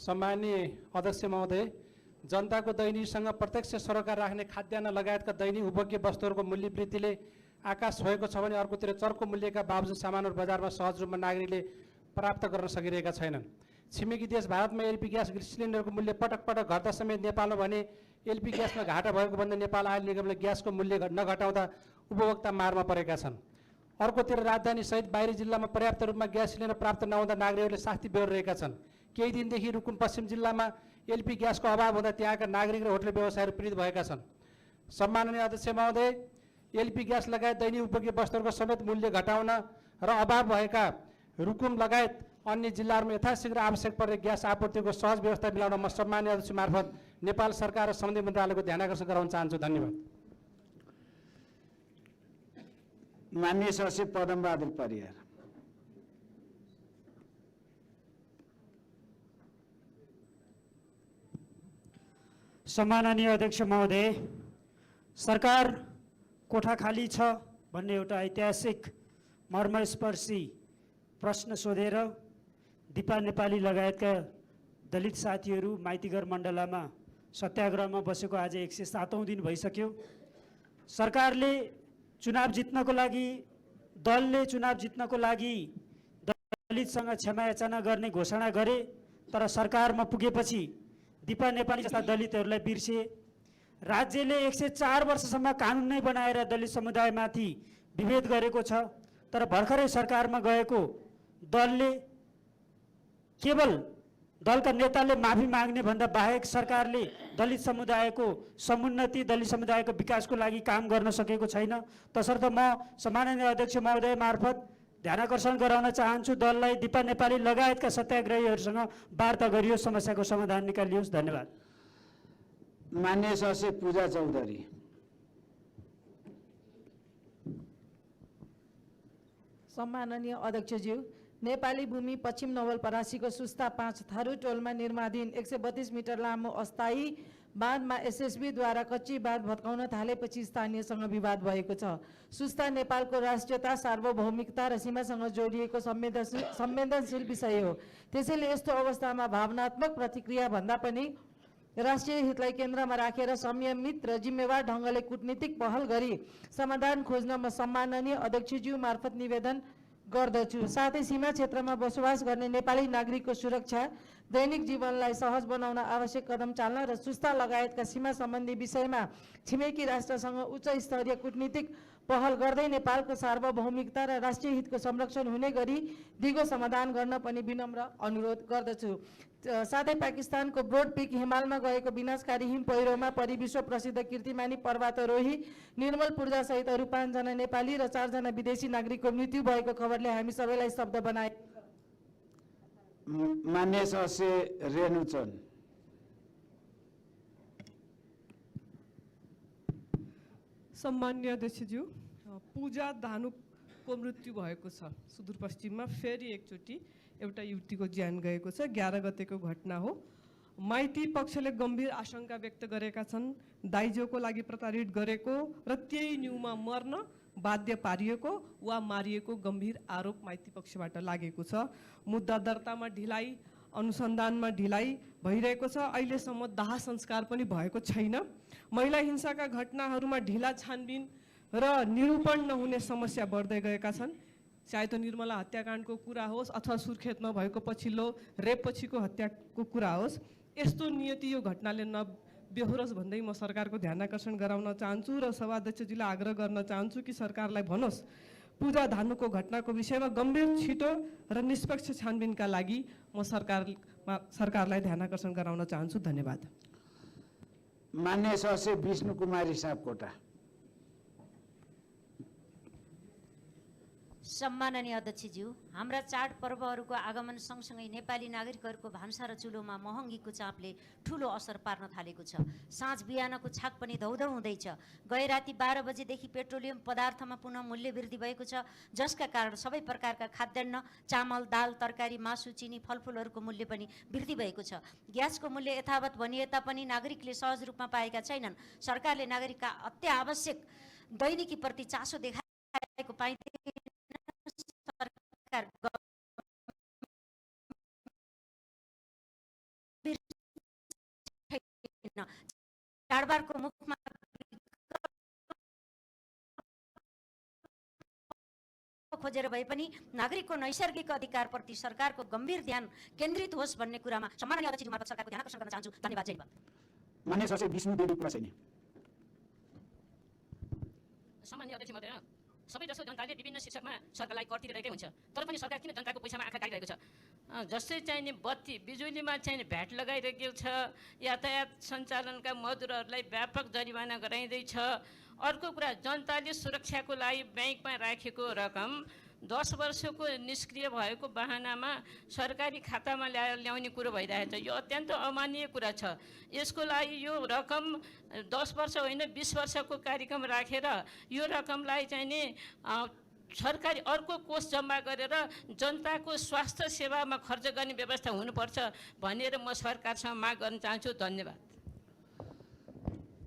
सम्माननीय अध्यक्ष महोदय, जनताको दैनिकसँग प्रत्यक्ष सरोकार राख्ने खाद्यान्न लगायतका दैनिक उपभोग्य वस्तुहरूको मूल्य वृद्धिले आकाश छोएको छ भने अर्कोतिर चर्को मूल्यका बावजुद सामानहरू बजारमा सहज रूपमा नागरिकले प्राप्त गर्न सकिरहेका छैनन्। छिमेकी देश भारतमा एलपी ग्यास सिलिन्डरको मूल्य पटक पटक घट्दा समेत नेपालमा भने एलपी ग्यासमा घाटा भएको भन्दा नेपाल आयल निगमले ग्यासको मूल्य नघटाउँदा उपभोक्ता मारमा परेका छन्। अर्कोतिर राजधानी सहित बाहिरी जिल्लामा पर्याप्त रूपमा ग्यास सिलिन्डर प्राप्त नहुँदा नागरिकहरूले शास्ति बेहोरिरहेका छन्। केही दिनदेखि रुकुम पश्चिम जिल्लामा एलपी ग्यासको अभाव हुँदा त्यहाँका नागरिक र होटल व्यवसायीहरू पीडित भएका छन्। सम्माननीय अध्यक्ष महोदय, एलपी ग्यास लगायत दैनिक उपभोग्य वस्तुहरूको समेत मूल्य घटाउन र अभाव भएका रुकुम लगायत अन्य जिल्लाहरूमा यथाशीघ्र आवश्यक पर्ने ग्यास आपूर्तिको सहज व्यवस्था मिलाउन म सम्माननीय अध्यक्ष मार्फत नेपाल सरकार र सम्बन्धित मन्त्रालयको ध्यानाकर्षण गराउन चाहन्छु। धन्यवाद। माननीय सचिव पदमबहादुर परियार। सम्माननीय अध्यक्ष महोदय, सरकार कोठा खाली छ भन्ने एउटा ऐतिहासिक मर्मस्पर्शी प्रश्न सोधेर दिपा नेपाली लगायतका दलित साथीहरू माइतीघर मण्डलामा सत्याग्रहमा बसेको आज 107औं दिन भइसक्यो। सरकारले चुनाव जित्नको लागि, दलले चुनाव जित्नको लागि दलितसँग क्षमायाचना गर्ने घोषणा गरे, तर सरकारमा पुगेपछि दिपा नेपाली जस्ता दलितहरूलाई बिर्से। राज्यले 104 वर्षसम्म कानुन नै बनाएर दलित समुदायमाथि विभेद गरेको छ, तर भर्खरै सरकारमा गएको दलले केवल दलका नेताले माफी माग्ने भन्दा बाहेक सरकारले दलित समुदायको समुन्नति, दलित समुदायको विकासको लागि काम गर्न सकेको छैन। तसर्थ म सम्माननीय अध्यक्ष महोदय मार्फत ध्यानाकर्षण गराउन चाहन्छु, दललाई दिपा नेपाली लगायतका सत्याग्रहीहरूसँग वार्ता गरियो, समस्याको समाधान निकालियोस्। धन्यवाद। माननीय सचिव पूजा चौधरी। सम्माननीय अध्यक्षज्यू, नेपाली भूमि पश्चिम नवलपरासीको सुस्ता 5 थारू टोलमा निर्माणाधीन 132 मिटर लामो अस्थायी बाँधमा एसएसबीद्वारा कच्ची बाँध भत्काउन थालेपछि स्थानीयसँग विवाद भएको छ। सुस्ता नेपालको राष्ट्रियता, सार्वभौमिकता र सीमासँग जोडिएको संवेदनशील विषय हो। त्यसैले यस्तो अवस्थामा भावनात्मक प्रतिक्रिया भन्दा पनि राष्ट्रिय हितलाई केन्द्रमा राखेर संयमित र जिम्मेवार ढङ्गले कूटनीतिक पहल गरी समाधान खोज्न म सम्माननीय अध्यक्षज्यू मार्फत निवेदन गर्दछु। साथै सीमा क्षेत्रमा बसोबास गर्ने नेपाली नागरिकको सुरक्षा, दैनिक जीवनलाई सहज बनाउन आवश्यक कदम चाल्न र सुस्ता लगायतका सीमा सम्बन्धी विषयमा छिमेकी राष्ट्रसँग उच्च स्तरीय कूटनीतिक पहल गर्दै नेपालको सार्वभौमिकता र राष्ट्रिय हितको संरक्षण हुने गरी दिगो समाधान गर्न पनि विनम्र अनुरोध गर्दछु। साथै पाकिस्तानको ब्रोड पिक हिमालमा गएको विनाशकारी हिम पहिरोमा परि विश्व प्रसिद्ध कीर्तिमानी पर्वतारोही निर्मल पूर्जा सहित अरू 5 जना नेपाली र 4 जना विदेशी नागरिकको मृत्यु भएको खबरले हामी सबैलाई स्तब्ध बनाए। माननीय सचिव रेणुचन। सम्माननीय अध्यक्षज्यू, पूजा धानुको मृत्यु भएको छ। सुदूरपश्चिममा फेरि एकचोटि एउटा युवतीको ज्यान गएको छ। 11 गतेको घटना हो। माइती पक्षले गम्भीर आशंका व्यक्त गरेका छन्। दाइजोको लागि प्रताडित गरेको र त्यही न्युमा मर्न बाध्य पारिएको वा मारिएको गम्भीर आरोप माइती पक्षबाट लागेको छ। मुद्दा दर्तामा ढिलाइ, अनुसन्धानमा ढिलाइ भइरहेको छ। अहिलेसम्म दाह संस्कार पनि भएको छैन। महिला हिंसाका घटनाहरूमा ढिला छानबिन र निरूपण नहुने समस्या बढ्दै गएका छन्। चाहे त निर्मला हत्याकाण्डको कुरा होस् अथवा सुर्खेतमा भएको पछिल्लो रेप पछिको हत्याको कुरा होस्, यस्तो नियति यो घटनाले नबेहोरोस् भन्दै म सरकारको ध्यानाकर्षण गराउन चाहन्छु र सभाध्यक्षजीलाई आग्रह गर्न चाहन्छु कि सरकारलाई भनोस् पूजा धानुको घटनाको विषयमा गम्भीर, छिटो र निष्पक्ष छानबिनका लागि म सरकारलाई ध्यानाकर्षण गराउन चाहन्छु। धन्यवाद। माननीय सचिव विष्णु कुमारी सापकोटा। सम्माननीय अध्यक्षज्यू, हाम्रा चाडपर्वहरूको आगमन सँगसँगै नेपाली नागरिकहरूको भान्सा र चुलोमा महँगीको चापले ठुलो असर पार्न थालेको छ। साँझ बिहानको छाक पनि धौधौ हुँदैछ। गए राति 12 बजेदेखि पेट्रोलियम पदार्थमा पुनः मूल्य वृद्धि भएको छ, जसका कारण सबै प्रकारका खाद्यान्न, चामल, दाल, तरकारी, मासु, चिनी, फलफुलहरूको मूल्य पनि वृद्धि भएको छ। ग्यासको मूल्य यथावत भनिए तापनि नागरिकले सहज रूपमा पाएका छैनन्। सरकारले नागरिकका अत्यावश्यक दैनिकीप्रति चासो देखाएको पाइँदै सरकार चाडबाडको मुखमा खोजेर भए पनि नागरिकको नैसर्गिक अधिकारप्रति सरकारको गम्भीर ध्यान केन्द्रित होस् भन्ने कुरामा सम्माननीय अध्यक्षज्यू मार्फत सरकारको ध्यान आकर्षण गर्न चाहन्छु। धन्यवाद। जय नेपाल। मान्य सदस्य विष्णु देवी कुलशैनी। सामान्य अध्यक्ष महोदय, सबैजसो जनताले विभिन्न शीर्षकमा सरकारलाई कर तिरिरहेकै हुन्छ, तर पनि सरकार किन जनताको पैसामा आँखा गाडिरहेको छ? जस्तै चाहिने बत्ती बिजुलीमा चाहिने भ्याट लगाइरहेको छ, यातायात सञ्चालनका मजदुरहरूलाई व्यापक जरिवाना गराइँदैछ। अर्को कुरा, जनताले सुरक्षाको लागि ब्याङ्कमा राखेको रकम 10 वर्षको निष्क्रिय भएको बहानामा सरकारी खातामा ल्याउने कुरो भइरहेको छ। यो अत्यन्त अमान्य कुरा छ। यसको लागि यो रकम 10 वर्ष होइन 20 वर्षको कार्यक्रम राखेर यो रकमलाई चाहिँ नि सरकारी अर्को कोष जम्मा गरेर जनताको स्वास्थ्य सेवामा खर्च गर्ने व्यवस्था हुनुपर्छ भनेर म सरकारसँग माग गर्न चाहन्छु। धन्यवाद।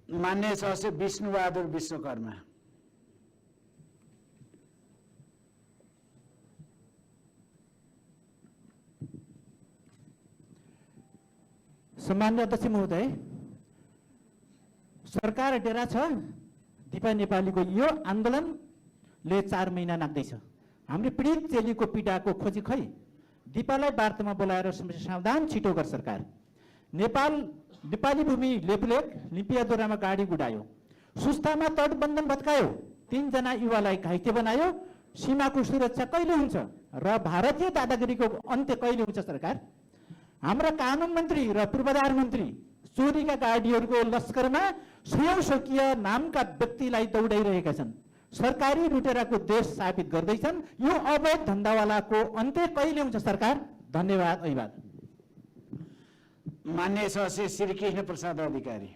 मान्य सदस्य विष्णुबहादुर विश्वकर्मा। सम्मान्य अध्यक्ष महोदय, सरकार डेरा छ। दिपा नेपालीको यो आन्दोलनले 4 महिना नाग्दैछ। हाम्रो पीडित चेलीको पीडाको खोजी खै? दिपालाई वार्तामा बोलाएर सावधान छिटो गर सरकार। नेपाली भूमि लेपुलेक लिम्पियादोरामा गाडी गुडायो, सुस्तामा तटबन्धन भत्कायो, 3 जना युवालाई घाइते बनायो। सीमाको सुरक्षा कहिले हुन्छ र भारतीय दादागिरीको अन्त्य कहिले हुन्छ सरकार? हाम्रा कानुन मन्त्री र पूर्वाधार मन्त्री चोरीका गाडीहरूको लस्करमा स्वयं स्वकीय नामका व्यक्तिलाई दौडाइरहेका छन्। सरकारी लुटेराको देश साबित गर्दैछन्। यो अवैध धन्दावालाको अन्त्य कहिले हुन्छ सरकार? धन्यवाद। अभिवाद। मान्य सदस्य श्रीकृष्ण प्रसाद अधिकारी।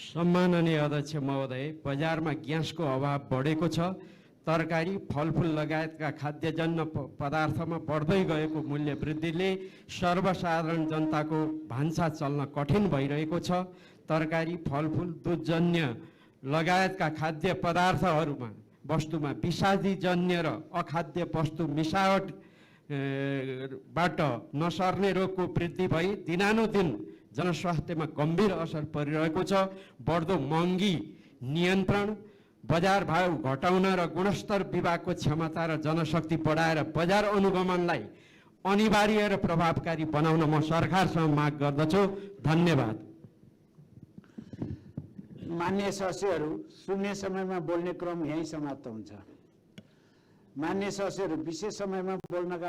सम्माननीय अध्यक्ष महोदय, बजारमा ग्यासको अभाव बढेको छ। तरकारी, फलफुल लगायतका खाद्यजन्य पदार्थमा बढ्दै गएको मूल्य वृद्धिले सर्वसाधारण जनताको भान्सा चल्न कठिन भइरहेको छ। तरकारी, फलफुल, दुधजन्य लगायतका खाद्य पदार्थहरूमा वस्तुमा विषादीजन्य र अखाद्य वस्तु मिसावट बाट नसर्ने रोगको वृद्धि भई दिनानुदिन जनस्वास्थ्यमा गम्भीर असर परिरहेको छ। बढ्दो महँगी नियन्त्रण, बजार भाव घटाउन र गुणस्तर विभागको क्षमता र जनशक्ति बढाएर बजार अनुगमनलाई अनिवार्य र प्रभावकारी बनाउन म सरकारसँग माग गर्दछु। धन्यवाद। मान्य सदस्यहरू, शून्य समयमा बोल्ने क्रम यहीँ समाप्त हुन्छ। मान्य सदस्यहरू, विशेष समयमा बोल्नका